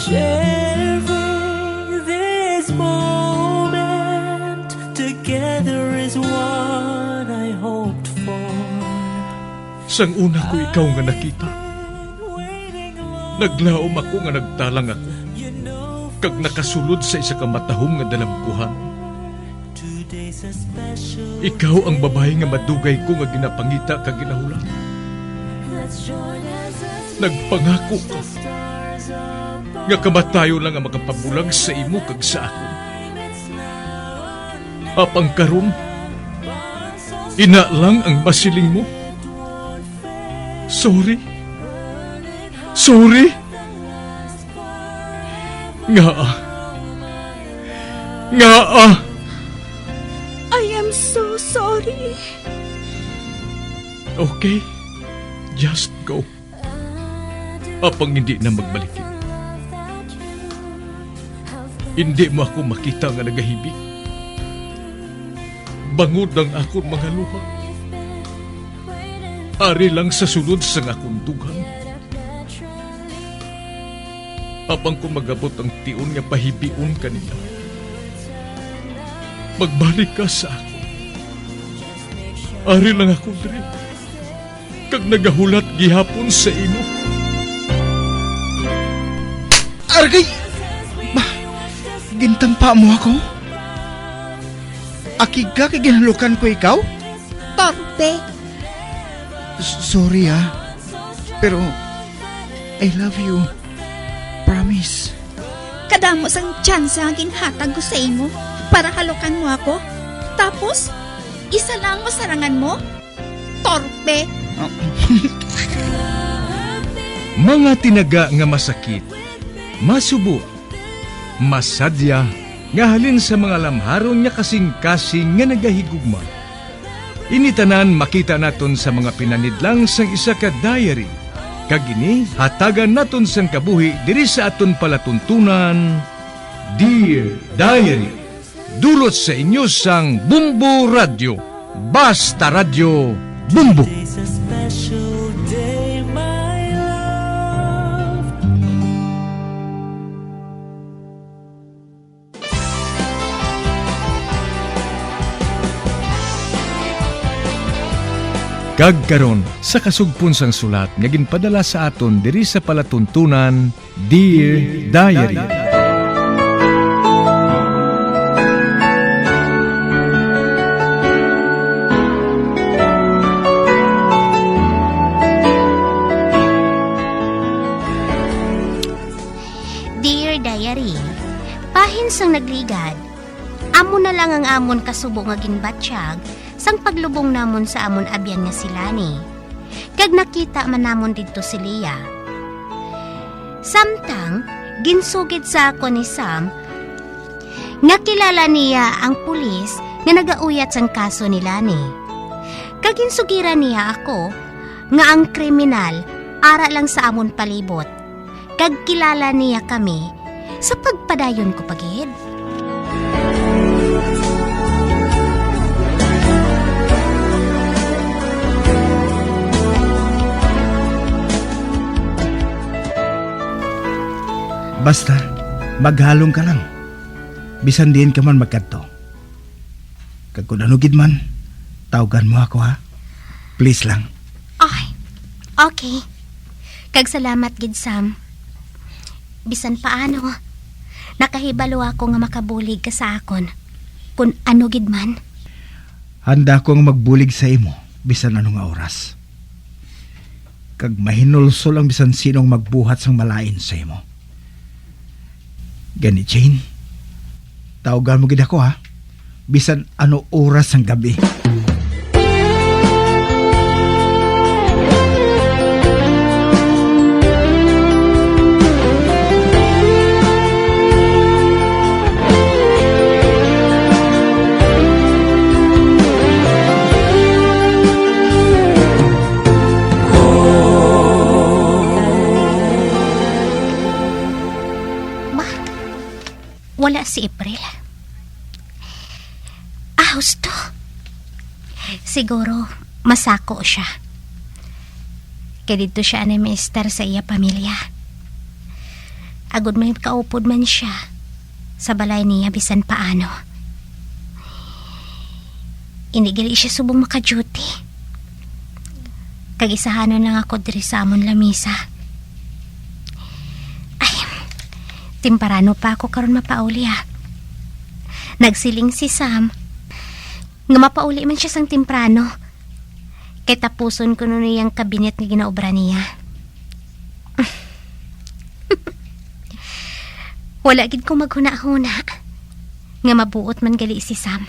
Sharing this moment together is what I hoped for. Sang una ko ikaw nga nakita, naglaom ako nga nagtalang ako, kag nakasulod sa isa ka matahom nga dalagkuhan. Ikaw ang babae nga madugay ko nga ginapangita kag ginahulan. Nagpangako ka nga kamatayo lang ang makapabulag sa imo kag sa ako. Apang karon, ina lang ang masiling mo. Sorry. Nga. I am so sorry. Okay, just go. Apang hindi na magbalikin. Hindi mo ako makita nga nagahibik. Bangod ang akong mga luha. Ari lang sa sulod sang akong dugang. Apang ko magabot ang tiun nga pahibiun kanila. Magbalik ka sa ako. Ari lang ako diri. Kag nagahulat gihapon sa imo. Argay! Gintampa mo ako? Akig ka kay ginalukan ko ikaw? Torpe. Sorry pero I love you. Promise. Kadamo sang tsansa ang ginhatag ko sa imo para halukan mo ako. Tapos, isa lang masarangan mo? Torpe. Mga tinaga nga masakit, masubo, masadya, nga halin sa mga lamharon nga kasing-kasing nga nagahigugma. Initanan makita naton sa mga pinanidlang sang isa ka diary. Kagini, hatagan naton sang kabuhi diri sa aton palatuntunan. Dear Diary, dulot sa inyo sang Bumbo Radio. Basta Radio Bumbo. It's a special day, my love. Kag karon sa kasugpon sang sulat nga ginpadala sa aton diri sa palatuntunan, Dear Diary. Dear Diary, pahin sang nagligad, amo na lang ang amon kasubo nga ginbatsyag sang paglubong namon sa amon abyan nga silani. Kag nakita man namon didto si Leah. Samtang ginsugid sa ako ni Sam nga kilala niya ang pulis nga nagauyat sang kaso ni Lani. Kag ginsugiran niya ako nga ang kriminal ara lang sa amon palibot. Kag kilala niya kami sa pagpadayon ko pagid. Basta, maghalong ka lang. Bisan din ka man magkadto. Kag kung anugid man, tawagan mo ako ha. Please lang. Ay, okay. Kag salamat gid Sam. Bisan paano, nakahibalo ako nga makabulig ka sa akon. Kung ano gid man. Handa akong magbulig sa imo, bisan anong oras. Kag mahinulsol ang bisan sinong magbuhat sang malain sa imo. Gani Jane, tawagan mo gid ako ha. Bisan ano oras ang gabi. Wala si April. Husto. Siguro, masako siya. Kaya dito siya ni Mister sa iya pamilya. Agod may kaupod man siya sa balay niya bisan paano. Inigali siya subong maka-duty. Kag-isahanon lang ako diri sa amon lamisa. Ay, timparano pa ako karon mapauli ha. Nagsiling si Sam nga mapauli man siya sang timprano. Kay tapuson ko nun niyang kabinet nga ginaobra niya. Wala gid ko maghuna-huna nga mabuot man gali si Sam.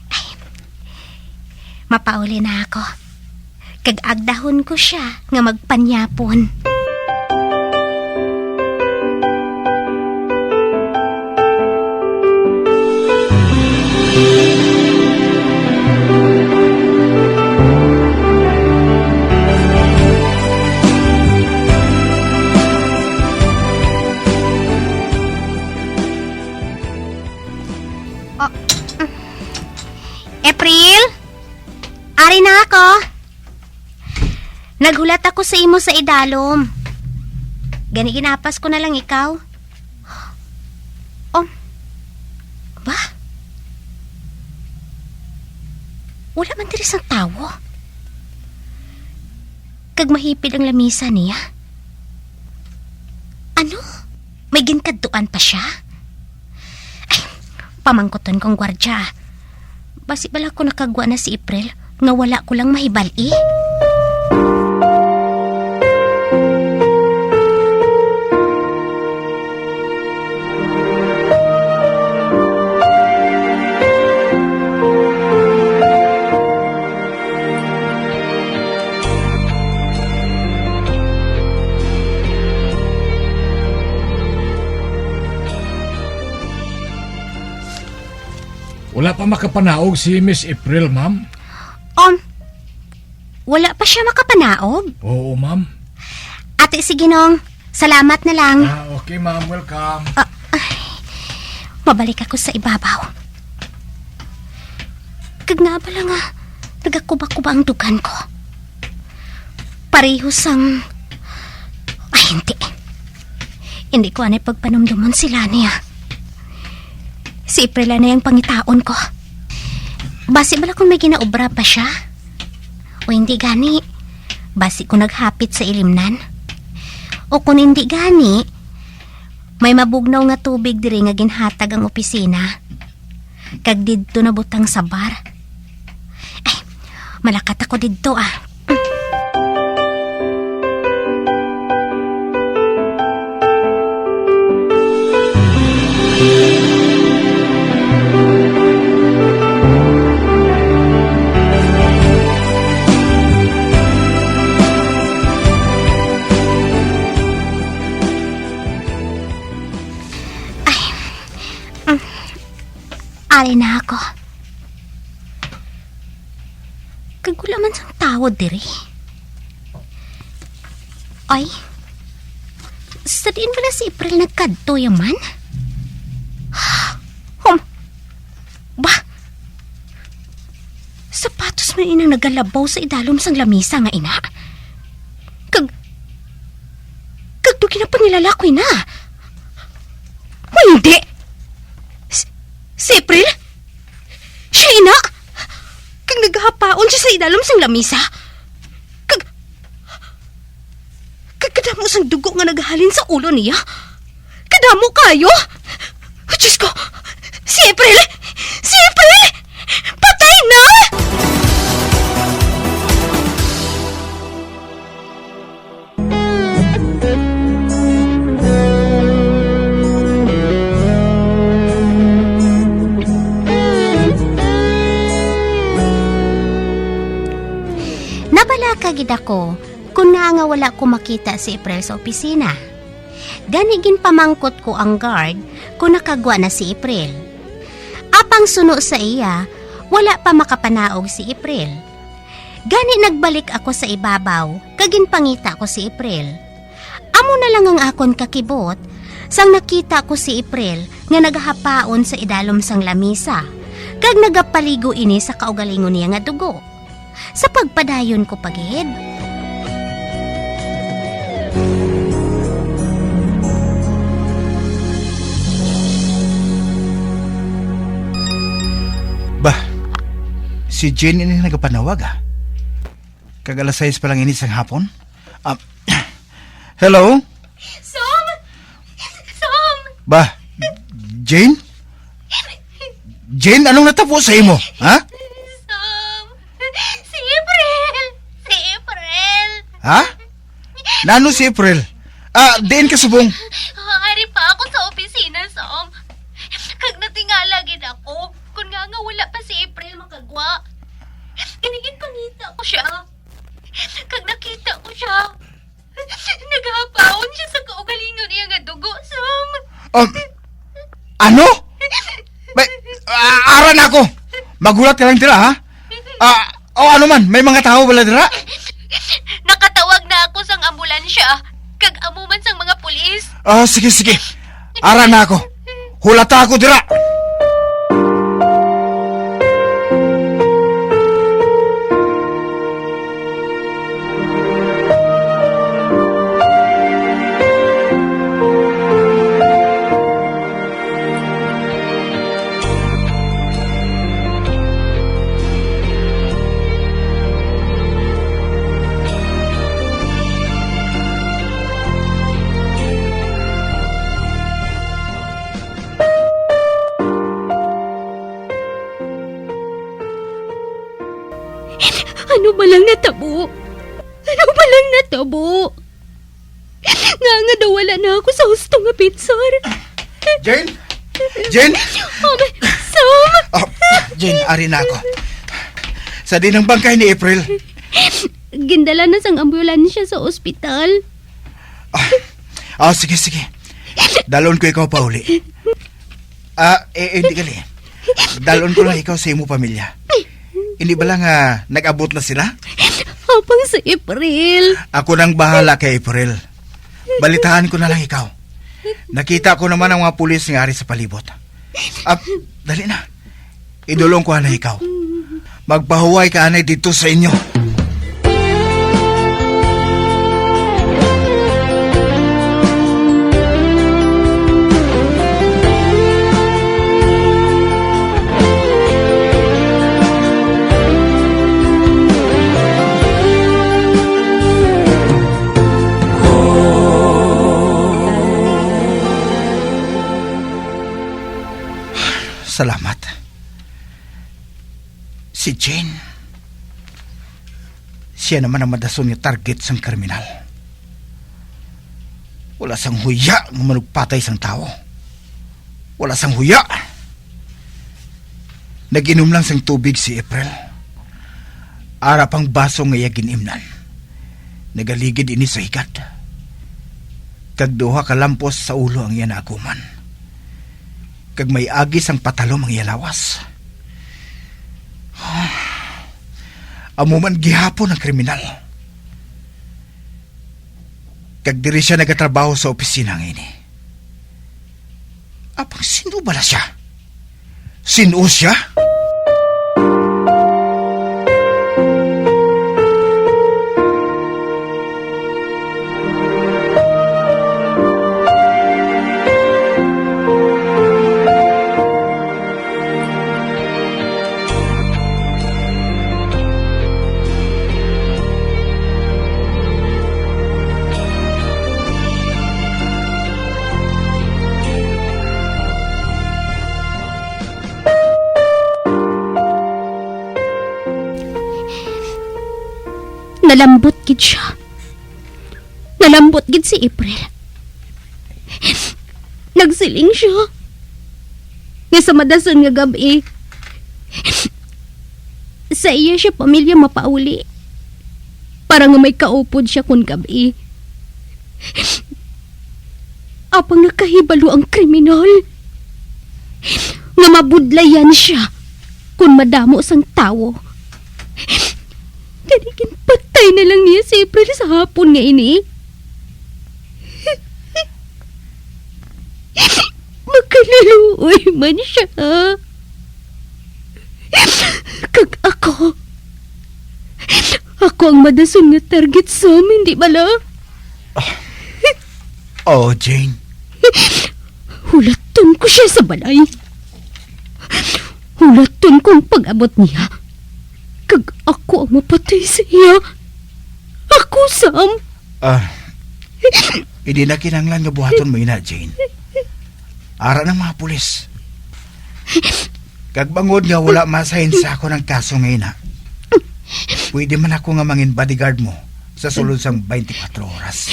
Ay, mapauli na ako. Kag agdahon ko siya nga magpanyapon. April? Ari na ako. Naghulat ako sa imo sa idalom. Gani ginapas ko na lang ikaw. Oh. Ba? Wala man diri sang tawo. Kag mahipid ang lamisa niya. Ano? May ginkaduan pa siya? Ay, pamangkoton kong gwardya. Basi bala ko nakagwa na si April nga wala ko lang mahibali. Wala pa makapanaog si Miss April, ma'am? Wala pa siya makapanaog? Oo, ma'am. Ate, sige nong. Salamat na lang. Okay, ma'am. Welcome. Mabalik ako sa ibabaw. Kag nga bala nga, nagakuba-kuba ang dugan ko. Parehos ang... Ay, hindi. Hindi ko anay pagpanumdumon sila niya. Si April na yung pangitaon ko. Basi bala kung may ginaobra pa siya? O hindi gani, basi kung naghapit sa ilimnan? O kung hindi gani, may mabugnaw nga tubig diri nga ginhatag ang opisina. Kag didto na butang sa bar. Ay, malakat ako didto ah. Ari na ako. Kagula man sang tawad diri. Ay, sa diin pala si April nagkadto yaman? Ba? Sapatos man inang nagalabaw sa idalom sang lamisa nga ina. Kagdugi na pa nilalakoy na. O hindi! Si April? Siya ina? Kag naghapaon siya sa idalom sang lamisa? Kadamo sang dugo nga naghalin sa ulo niya? Kadamo kayo? Oh, Diyos ko! Si April! Si April! Patay na! Nabalakagid ako kung nga wala ko makita si April sa opisina. Ganigin pamangkot ko ang guard kung nakagwa na si April. Apang suno sa iya, wala pa makapanaog si April. Gani nagbalik ako sa ibabaw, kagin pangita ko si April. Amo na lang ang akon kakibot, sang nakita ko si April nga naghapaon sa idalom sang lamisa, kag nagapaligo ini sa kaugalingon niya nga dugo. Sa pagpadayon ko pagid. Si Jane ini nagapanawag Kag alas 6 pa lang ini sang hapon. Hello? Sam! Sam! Ba? Jane? Jane, anong natapos sa imo? Ha? Sam! Si April! Si April! Ha? Nano si April? Diin ka subong. Ari pa ako sa opisina, Sam. Kag natingala gid ako. Kung nga wala pa si April makagwa. Ganigin pangita ko siya. Kag nakita ko siya. Naghapaon siya sa kaugalingon niya nga dugo, Sam. Ano? Aran ako. Magulat ka lang dira, ha? Ano man, may mga tao wala dira? Nakatawag na ako sang ambulansya. Kag amuman sang mga pulis. Sige. Aran na ako. Hulata ako dira. Ano ba lang natabo? Ano ba lang natabo? Nga daw wala na ako sa husto nga pitsar. Jane? Jane? Sam! Jane, ari na ako. Sa dinang bangkay ni April. Gindala na sang ambulansya sa ospital. Sige. Dalon ko ikaw pa uli. Hindi gali. Dalon ko lang ikaw sa imo pamilya. Hindi ba lang nag-abot na sila? Habang sa April. Ako nang bahala kay April. Balitahan ko na lang ikaw. Nakita ko naman ang mga pulis nga ari sa palibot. Dali na. Idulong ko na ikaw. Magpahuway ka anay dito sa inyo. Salamat. Si Jane. Siya naman ang madason yung target sang kriminal. Wala sang huya ng manugpatay sang tao. Wala sang huya. Nag-inom lang sang tubig si April. Ara pang baso nga ginimnan. Nagaligid ini sa higat. Kagduha kalampos sa ulo ang iyan aguman. Kag may agis ang patalom ang iyalawas. Amuman gihapon ang kriminal. Kag diri siya nagatrabaho sa opisina ngayon. Apang sino ba na siya? Sino siya? Nalambot gid siya. Nalambot gid si April. Nagsiling siya. Nga sa madason nga gabi. Sa iya siya pamilya mapauli. Para nga may kaupod siya kun gabi. Apang nakahibalo ang kriminal. Nga mabudlayan siya kun madamo sang tawo. Kanigin patay na lang niya si April sa hapon nga ini. Magkalaluoy man siya. Kag ako ang madason nga target sa amin, di bala? Jane. Hulaton ko siya sa balay. Hulaton kong pag-abot niya. Kag ako ang mapatay sa iya. Ako, Sam. Hindi na kinanglan nga buhaton mo ina, Jane. Ara ng mga pulis. Kag bangod nga wala masahin sa ako ng kaso nga ina. Pwede man ako nga mangin bodyguard mo sa sulod sang 24 oras.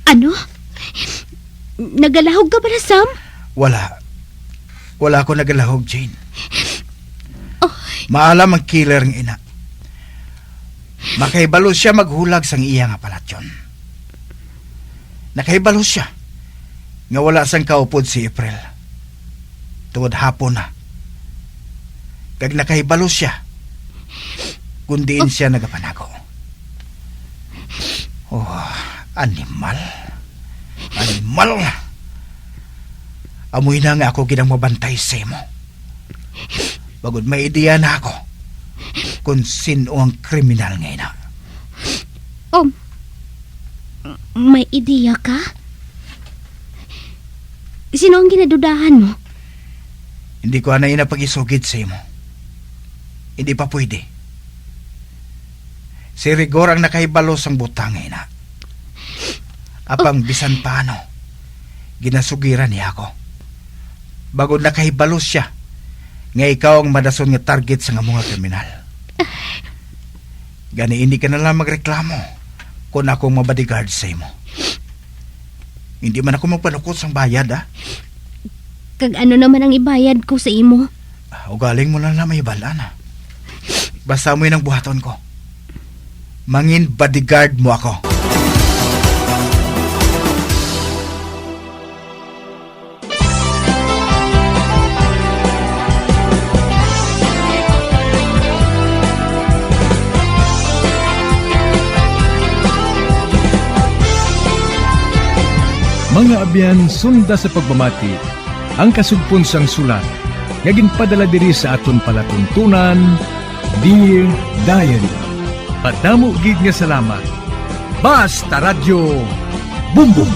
Ano? Nagalahog ka ba na, Sam? Wala. Wala ako nagalahog, Jane. Maalam ang killer ng ina. Makaibalo siya maghulag sang iya nga palatyon. Nakaibalo siya nga wala sang kaupod si April. Tuwad hapon na. Kag nakaibalo siya kundiin siya nagapanago. Animal. Animal. Amoy na nga ako ginang mabantay sa imo. Bagod may ideya na ako kung sino ang kriminal ngayon na. May ideya ka? Sino ang ginadudahan mo? Hindi ko na inapag-isugid sa imo. Hindi pa pwede. Si Rigor ang nakahibalo sang butang ngayon na. Apang bisan paano, ginasugiran niya ako. Bagod nakahibalo siya nga ikaw ang madason nga target sa nga mga kriminal. Gani hindi ka na lang magreklamo kung akong mabodyguard sa imo. Hindi man ako magpanukot sang bayad, Kag ano naman ang ibayad ko sa imo? Ugaling mo na lang may balaan, Basta mo yun ang buhaton ko. Mangin bodyguard mo ako. Mga abyan, sunda sa pagmamati, ang kasugpon sang sulat, nga ginpadala diri sa aton palatuntunan, Dear Diary. Padamo gid nga salamat. Basta Radio Bumbum.